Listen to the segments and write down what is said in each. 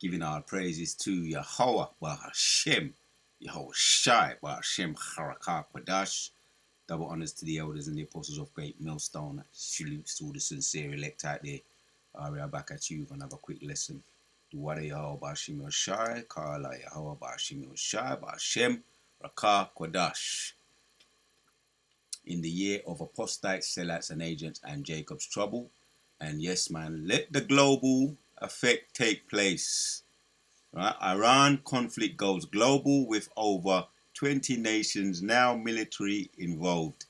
giving our praises to Yahweh, Hashem, Yahweh Shai, Hashem Harakah Quadash. Double honors to the elders and the apostles of Great Millstone. Salutes to all the sincere elect out there. We are back at you with another quick lesson. Duwada Yahweh Hashem Shai, Kala Yahweh Hashem Shai, Hashem Harakah Quadash. In the year of apostates, sellouts, and agents, and Jacob's trouble. And yes, man, let the global effect take place. Right? Iran conflict goes global with over 20 nations now militarily involved.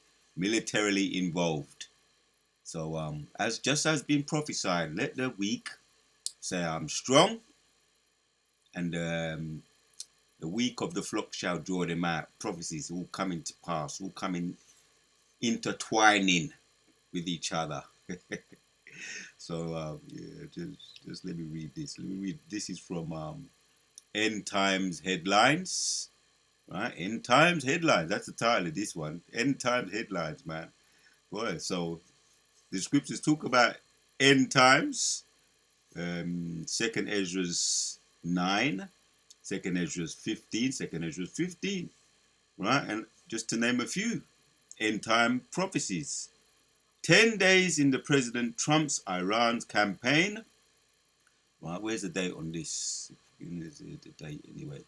So, as just as been prophesied, let the weak say, "I'm strong," and the weak of the flock shall draw them out. Prophecies all coming to pass, all coming intertwining with each other. So yeah, just let me read this. This is from End Times Headlines, right? End Times Headlines. That's the title of this one. End Times Headlines, man. Boy, so the scriptures talk about end times. Second Ezra's 9, Second Ezra's 15, Second Ezra's 15, right? And just to name a few, end time prophecies. 10 days in the President Trump's Iran's campaign. Right, where's the date on this? Where's the date anyway?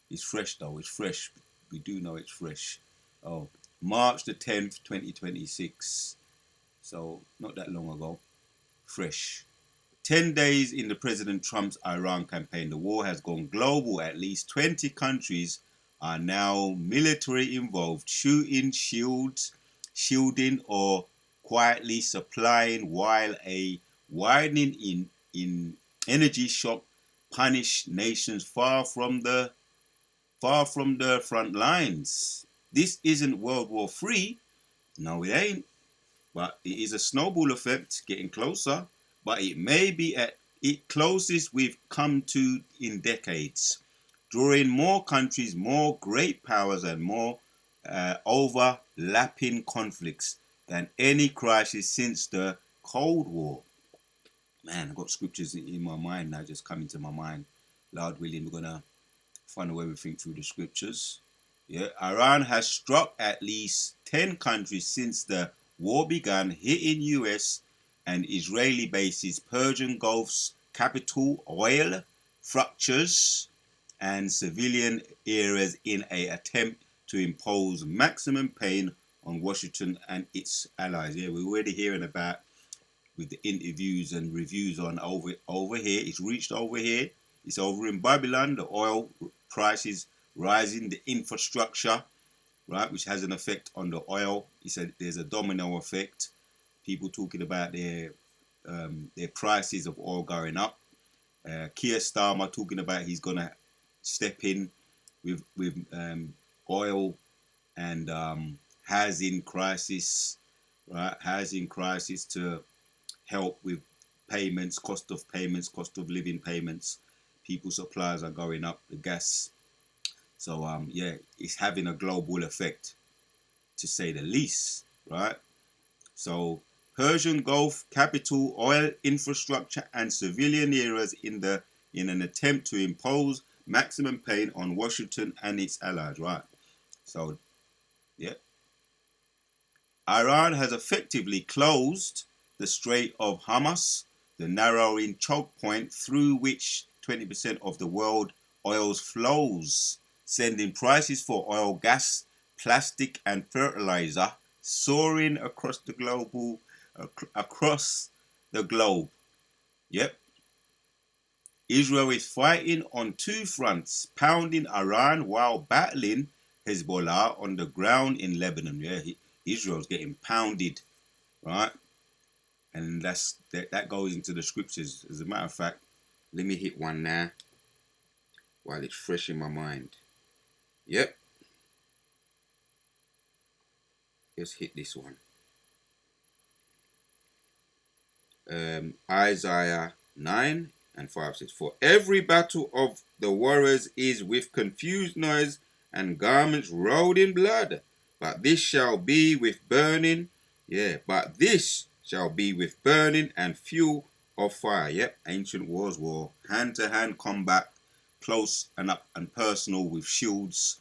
It's fresh though, it's fresh. We do know it's fresh. Oh, March the 10th, 2026. So, not that long ago. Fresh. 10 days in the President Trump's Iran campaign. The war has gone global. At least 20 countries are now military involved, shooting, shielding, or quietly supplying, while a widening in energy shock punish nations far from the front lines. This isn't World War III. No, it ain't. But it is a snowball effect getting closer. But it may be at its closest we've come to in decades, drawing more countries, more great powers, and more overlapping conflicts than any crisis since the Cold War. Man, I've got scriptures in my mind now, just coming to my mind. Lord willing, we're going to funnel everything through the scriptures. Yeah, Iran has struck at least 10 countries since the war began, hitting US and Israeli bases, Persian Gulf's capital, oil, fractures, and civilian areas in an attempt to impose maximum pain on Washington and its allies. Yeah, we're already hearing about with the interviews and reviews on over here. It's reached over here. It's over in Babylon. The oil prices rising, the infrastructure, right, which has an effect on the oil. There's a domino effect. People talking about their prices of oil going up. Keir Starmer talking about he's gonna step in with oil and housing crisis, right? Housing crisis to help with payments, cost of living payments. People's supplies are going up, the gas. So yeah, it's having a global effect, to say the least, right? So Persian Gulf capital, oil infrastructure, and civilian areas in an attempt to impose maximum pain on Washington and its allies, right? So yeah, Iran has effectively closed the Strait of Hormuz, the narrowing choke point through which 20% of the world oil's flows, sending prices for oil, gas, plastic, and fertilizer soaring across the globe. Yep. Israel is fighting on two fronts, pounding Iran while battling Hezbollah on the ground in Lebanon. Yeah, Israel's getting pounded, right? And that goes into the scriptures. As a matter of fact, let me hit one now while it's fresh in my mind. Yep. Let's hit this one. Isaiah 9:5 says, "For every battle of the warriors is with confused noise and garments rolled in blood. But this shall be with burning, and fuel of fire. Yep, ancient wars were hand-to-hand combat, close and up and personal with shields,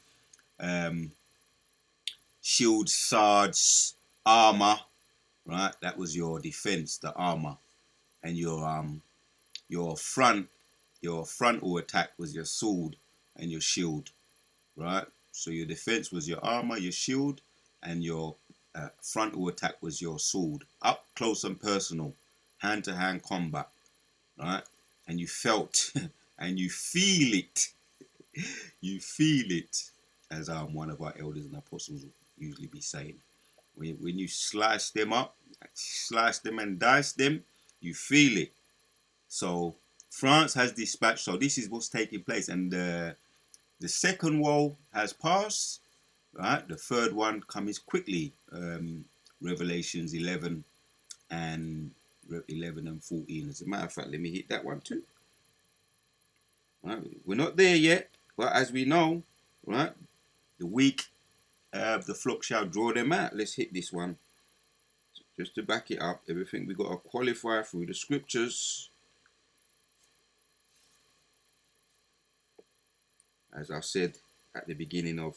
um, swords, armor. Right, that was your defense, the armor, and your frontal attack was your sword and your shield. Right, so your defense was your armor, your shield, and your frontal attack was your sword. Up close and personal, hand-to-hand combat. Right, and you felt and you feel it. You feel it, as one of our elders and apostles usually be saying. When you slice them up, slice them and dice them, you feel it. So France has dispatched. So this is what's taking place, and the second wall has passed. Right, the third one comes quickly. Revelations 11 and 14. As a matter of fact, let me hit that one too. Right, we're not there yet, but as we know, right, the weak, the flock shall draw them out. Let's hit this one just to back it up. Everything we got to qualify through the scriptures. As I said at the beginning of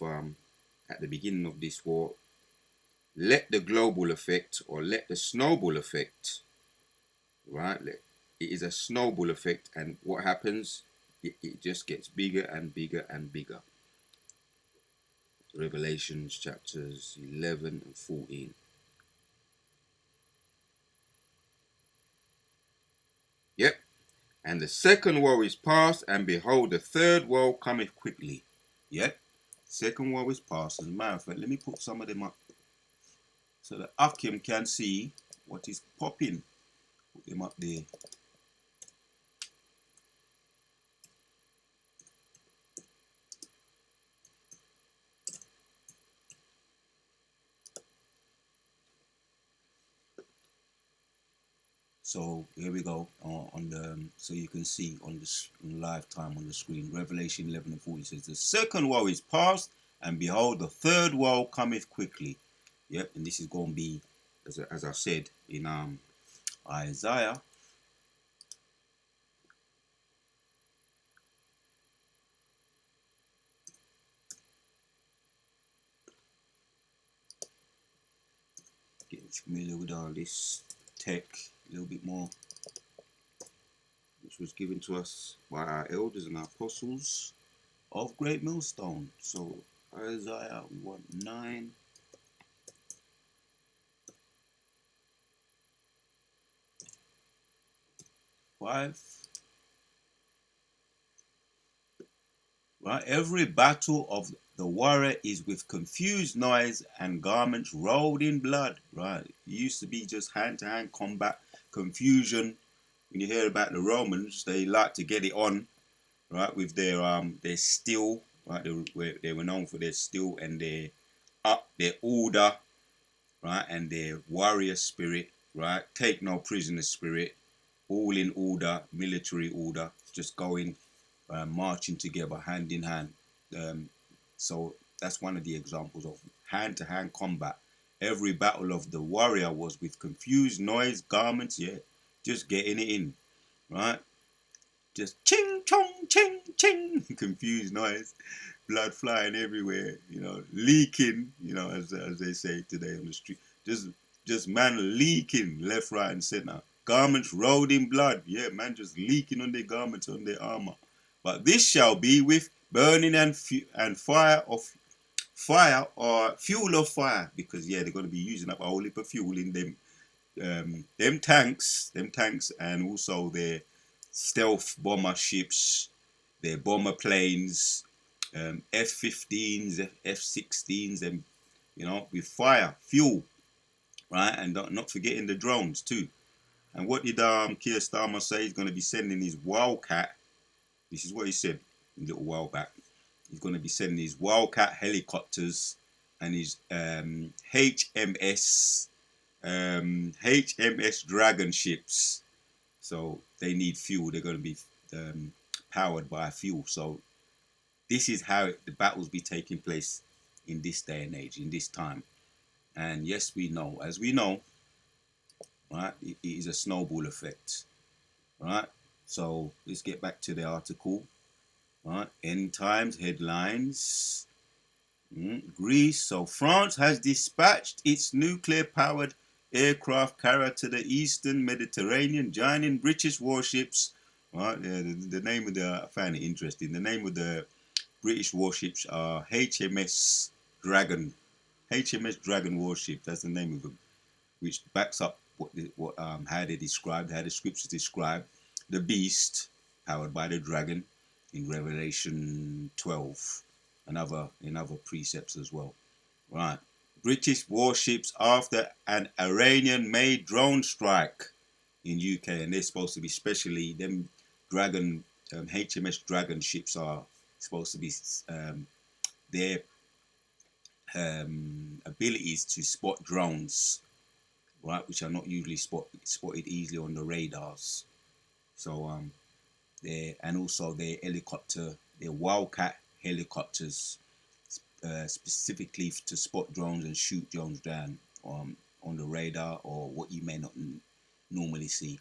this war, let the global effect or let the snowball effect, right? It is a snowball effect, and what happens? It just gets bigger and bigger and bigger. Revelations chapters 11 and 14. Yep. And the second woe is past, and behold, the third woe cometh quickly. Yep. Second woe is past. As a matter of fact, let me put some of them up so that Akim can see what is popping. Put them up there. So here we go on the so you can see on the live time on the screen. Revelation 11 and 40 says, the second woe is past, and behold, the third woe cometh quickly. Yep, and this is going to be, as I said in Isaiah. Getting familiar with all this tech a little bit more, which was given to us by our elders and our apostles of Great Millstone. So Isaiah, we want 9. 5. Right, every battle of the warrior is with confused noise and garments rolled in blood. Right, it used to be just hand-to-hand combat, confusion. When you hear about the Romans, they like to get it on, right, with their steel. Right, they were known for their steel and their order, right, and their warrior spirit. Right, take no prisoner spirit, all in order, military order, just going, marching together, hand in hand. Um, so that's one of the examples of hand-to-hand combat. Every battle of the warrior was with confused noise, garments, yeah, just getting it in, right? Just ching, chong, ching, ching, confused noise, blood flying everywhere, leaking, as they say today on the street. Just man leaking left, right, and center. Garments rolled in blood. Yeah, man just leaking on their garments, on their armor. But this shall be with burning and fire or fuel of fire, because yeah, they're going to be using up a whole heap of fuel in them tanks, and also their stealth bomber ships, their bomber planes, F-15s, F-16s, and with fire, fuel, right, and not forgetting the drones too. And what did Keir Starmer say? He's going to be sending his Wildcat. This is what he said a little while back. He's going to be sending his Wildcat helicopters and his HMS Dragon ships. So they need fuel. They're going to be powered by fuel. So this is how the battles be taking place in this day and age, in this time. And yes, we know, as we know, right, it is a snowball effect. Right. So let's get back to the article. Right. End times headlines. Greece. So France has dispatched its nuclear-powered aircraft carrier to the eastern Mediterranean, joining British warships. Right. The name of the I found it interesting. The name of the British warships are HMS Dragon. HMS Dragon warship. That's the name of them, which backs up how the scriptures describe the beast powered by the dragon in Revelation 12 and other precepts as well. Right. British warships after an Iranian-made drone strike in UK, and they're supposed to be specially them Dragon HMS Dragon ships are supposed to be their abilities to spot drones, right, which are not usually spotted easily on the radars. So and also their Wildcat helicopters, specifically to spot drones and shoot drones down on the radar or what you may not normally see.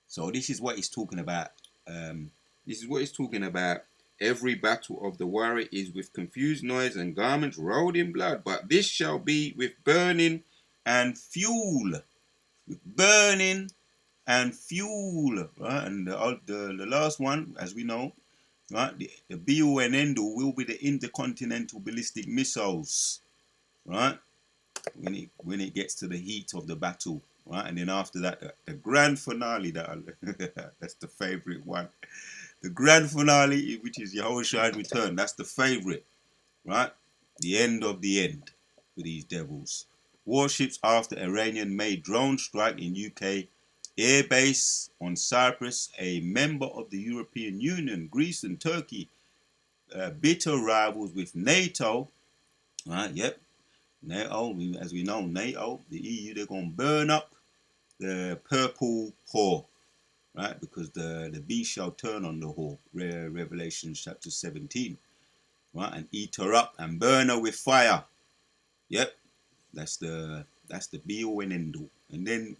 So this is what he's talking about. This is what he's talking about. Every battle of the warrior is with confused noise and garments rolled in blood, but this shall be with burning and fuel. With burning and fuel, right? And the last one, as we know, right, the be all and end all will be the intercontinental ballistic missiles, right? When it gets to the heat of the battle, right? And then after that, the grand finale that's the favorite one. The grand finale, which is Yahushua's return, that's the favorite, right? The end of the end for these devils. Warships after Iranian-made drone strike in UK airbase on Cyprus, a member of the European Union. Greece and Turkey, bitter rivals with NATO. Right? Yep. NATO, as we know, NATO, the EU, they're going to burn up the purple whore, right? Because the beast shall turn on the whore. Revelation chapter 17, right? And eat her up and burn her with fire. Yep. That's the be all and end all. And then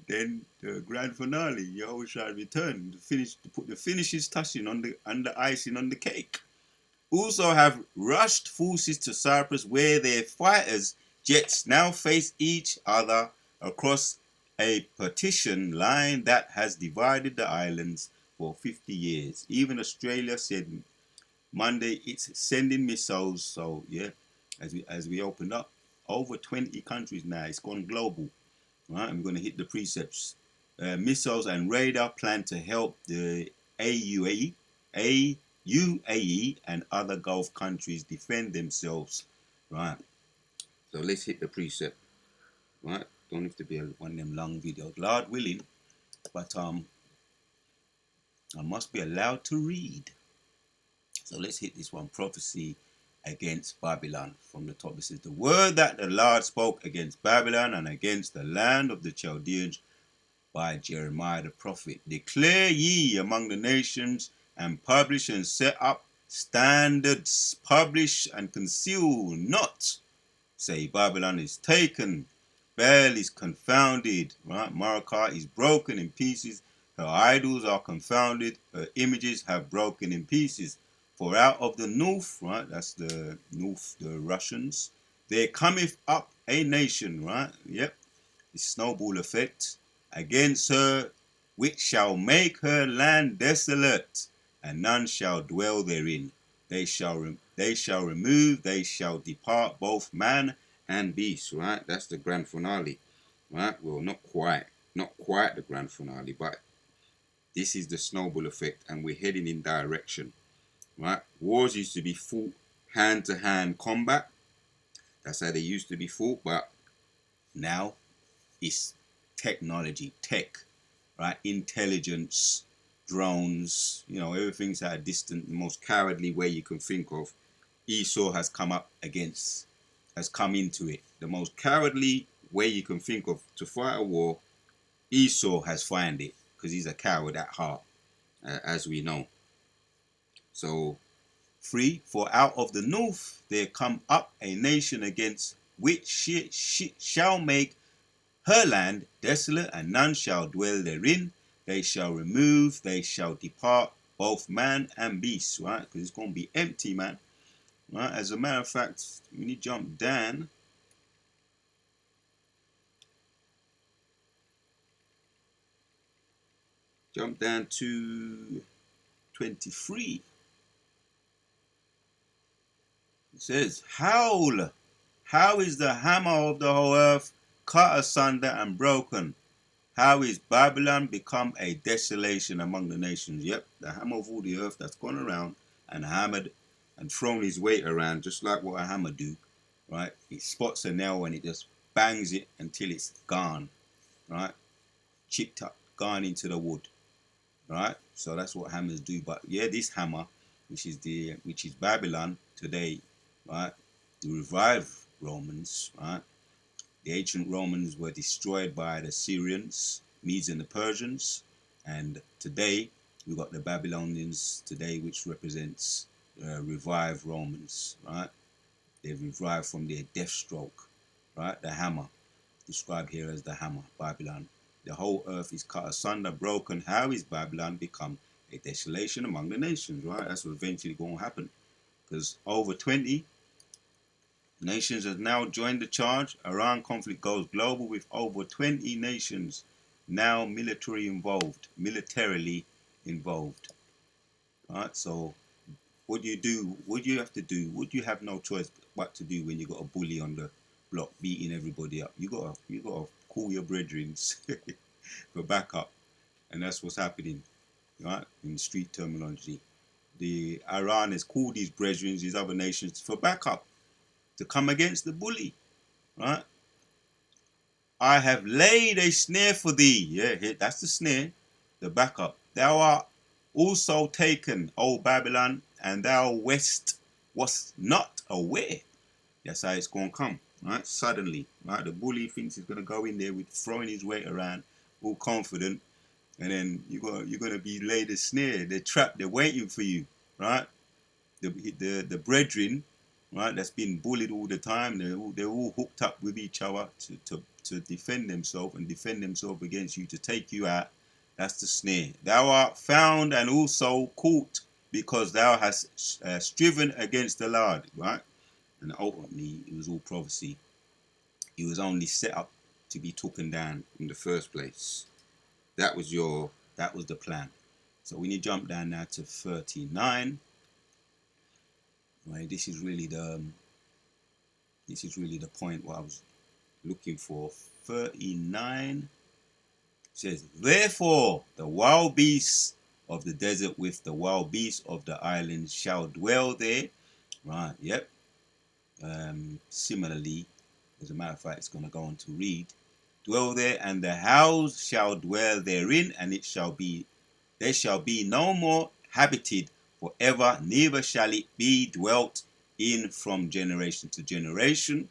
then the grand finale, Yahushua returned to put the finishes touching on the icing on the cake. Also have rushed forces to Cyprus where their fighters jets now face each other across a partition line that has divided the islands for 50 years. Even Australia said Monday it's sending missiles. So yeah, as we opened up, over 20 countries now. It's gone global, right? And we're going to hit the precepts. Missiles and radar plan to help the UAE and other Gulf countries defend themselves, right? So let's hit the precept, right? Don't have to be one of them long videos, Lord willing, but I must be allowed to read. So let's hit this one. Prophecy against Babylon. From the top, this is the word that the Lord spoke against Babylon and against the land of the Chaldeans by Jeremiah the prophet. Declare ye among the nations and publish and set up standards. Publish and conceal not. Say Babylon is taken. Baal is confounded. Right? Maracah is broken in pieces. Her idols are confounded. Her images have broken in pieces. For out of the north, right? That's the north, the Russians. There cometh up a nation, right? Yep, the snowball effect, against her, which shall make her land desolate, and none shall dwell therein. They shall remove, they shall depart, both man and beast. Right, that's the grand finale. Right, well, not quite the grand finale, but this is the snowball effect, and we're heading in direction. Right, wars used to be fought hand-to-hand combat. That's how they used to be fought, but now it's technology, tech, right? Intelligence, drones, everything's at a distance. The most cowardly way you can think of, Esau has come into it. The most cowardly way you can think of to fight a war, Esau has found it because he's a coward at heart, as we know. So, for out of the north there come up a nation against which she shall make her land desolate, and none shall dwell therein. They shall remove, they shall depart, both man and beast, right? Because it's going to be empty, man. Right? As a matter of fact, when you jump down, to 23. It says, Howl! How is the hammer of the whole earth cut asunder and broken? How is Babylon become a desolation among the nations? Yep, the hammer of all the earth that's gone around and hammered and thrown his weight around, just like what a hammer do, right? It spots a nail and it just bangs it until it's gone, right? Chipped up, gone into the wood, right? So that's what hammers do. But yeah, this hammer, which is Babylon today, right? The revived Romans, right? The ancient Romans were destroyed by the Syrians, Medes and the Persians, and today we've got the Babylonians today, which represents revived Romans, right? They've revived from their death stroke, right? The hammer, described here as the hammer, Babylon. The whole earth is cut asunder, broken. How is Babylon become a desolation among the nations, right? That's what eventually going to happen. Because over 20 nations have now joined the charge. Iran conflict goes global with over 20 nations now militarily involved. Right? So what do you do? What do you have to do? What do you have no choice but to do when you got a bully on the block beating everybody up? You gotta call your brethren for backup. And that's what's happening, right? In street terminology. The Iran has called these brethren, these other nations, for backup to come against the bully, right? I have laid a snare for thee. Yeah, that's the snare, the backup. Thou art also taken, O Babylon, and thou wast not aware. That's how it's going to come, right? Suddenly, right? The bully thinks he's going to go in there with throwing his weight around, all confident, and then you're going to be laid a snare. They're trapped. They're waiting for you, right? The brethren, right, that's been bullied all the time. They're all hooked up with each other to defend themselves and defend themselves against you, to take you out. That's the snare. Thou art found and also caught, because thou hast striven against the Lord, right? And ultimately, it was all prophecy. He was only set up to be taken down in the first place. That was the plan. So when you jump down now to 39, right, this is really the point what I was looking for. 39 says, Therefore the wild beasts of the desert with the wild beasts of the islands shall dwell there. Right, yep. Similarly, as a matter of fact, it's going to go on to read, dwell there, and the house shall dwell therein, and there shall be no more habited forever, neither shall it be dwelt in from generation to generation,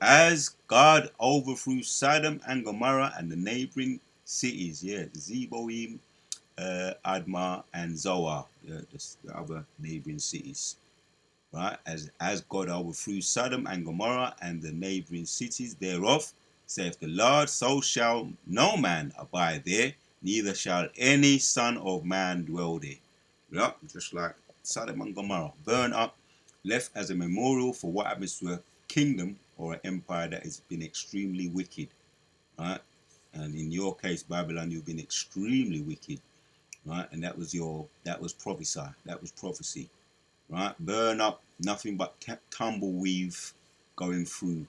as God overthrew Sodom and Gomorrah and the neighboring cities, yeah, Zeboim, Admah, and Zoar, the other neighboring cities, right? As God overthrew Sodom and Gomorrah and the neighboring cities thereof, saith the Lord, so shall no man abide there, neither shall any son of man dwell there. Yeah, just like Sodom and Gomorrah, burn up, left as a memorial for what happens to a kingdom or an empire that has been extremely wicked, right? And in your case, Babylon, you've been extremely wicked, right? And that was prophecy, right? Burn up, nothing but tumbleweave going through,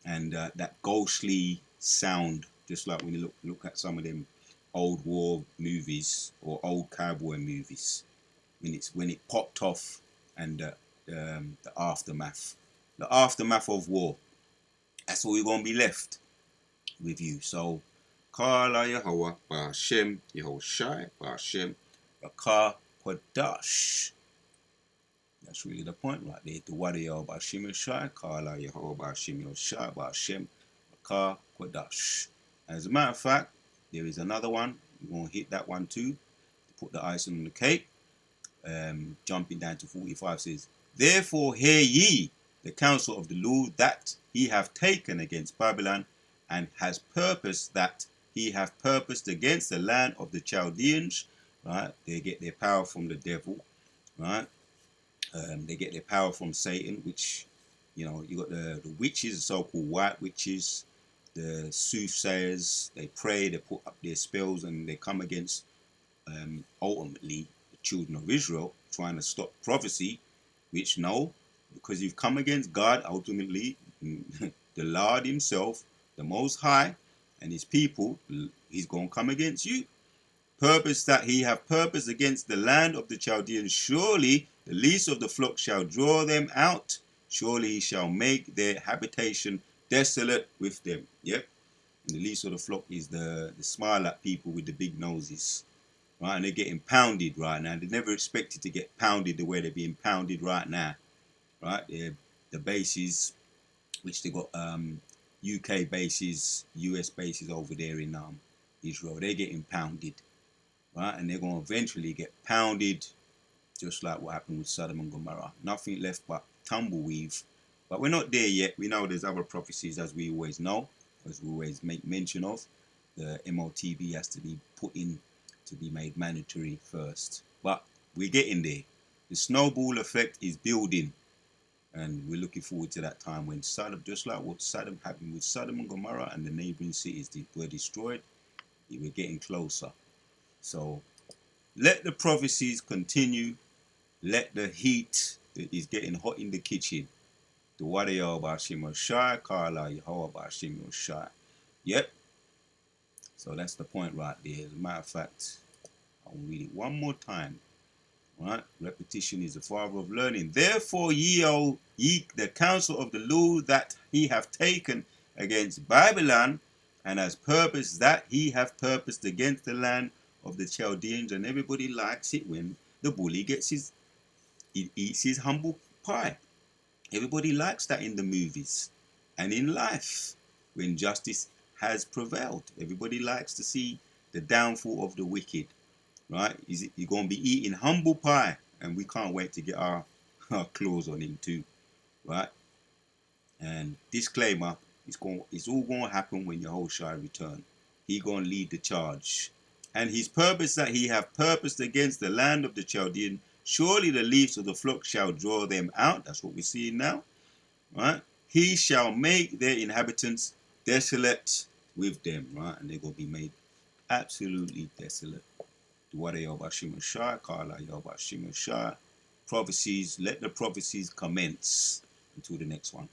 and that ghostly sound, just like when you look at some of them old war movies or old cowboy movies, when it popped off, and the aftermath of war. That's all you're gonna be left with you. So, Kala Yahweh Ba'Shem Yehoshai Ba'Shem Rakah Kodash. That's really the point right there. The Wadi Ba'Shem Yoshai, Kala Yahweh Ba'Shem Yoshai Ba'Shem Rakah Kodash. As a matter of fact, there is another one. We're gonna hit that one too, to put the icing on the cake. Jumping down to 45 says, Therefore hear ye the counsel of the Lord that he hath taken against Babylon, and has purposed that he hath purposed against the land of the Chaldeans, right? They get their power from the devil, right? They get their power from Satan, which, you know, you got the witches, the so-called white witches, the soothsayers. They pray, they put up their spells, and they come against ultimately the children of Israel, trying to stop prophecy. Which no, because you've come against God, ultimately the Lord Himself, the Most High, and His people, He's going to come against you. Purpose that he have purpose against the land of the Chaldeans. Surely the least of the flock shall draw them out. Surely he shall make their habitation desolate with them. Yep. And the least of the flock is the smile at people with the big noses. Right? And they're getting pounded right now. They never expected to get pounded the way they're being pounded right now. Right? The bases, which they got UK bases, US bases over there in Israel, they're getting pounded. Right? And they're going to eventually get pounded, just like what happened with Sodom and Gomorrah. Nothing left but tumbleweed. But we're not there yet. We know there's other prophecies, as we always know, as we always make mention of. The MOTB has to be put in to be made mandatory first. But we're getting there. The snowball effect is building. And we're looking forward to that time when Sodom, just like what Sodom happened with Sodom and Gomorrah and the neighboring cities were destroyed, we're getting closer. So let the prophecies continue. Let the heat that is getting hot in the kitchen. The water Yahweh Shai, Kala Yahweh Shai. Yep. So that's the point right there. As a matter of fact, I'll read it one more time. Right? Repetition is the father of learning. Therefore ye the counsel of the Lord that he hath taken against Babylon, and has purposed that he hath purposed against the land of the Chaldeans. And everybody likes it when the bully he eats his humble pie. Everybody likes that in the movies and in life when justice has prevailed. Everybody likes to see the downfall of the wicked, right? You're going to be eating humble pie, and we can't wait to get our claws on him too, right? And disclaimer, it's all going to happen when Yahushua return. He going to lead the charge. And his purpose that he have purposed against the land of the Chaldean, surely the leaves of the flock shall draw them out. That's what we're seeing now, right? He shall make their inhabitants desolate with them, right? And they're going to be made absolutely desolate. Prophecies, let the prophecies commence. Until the next one.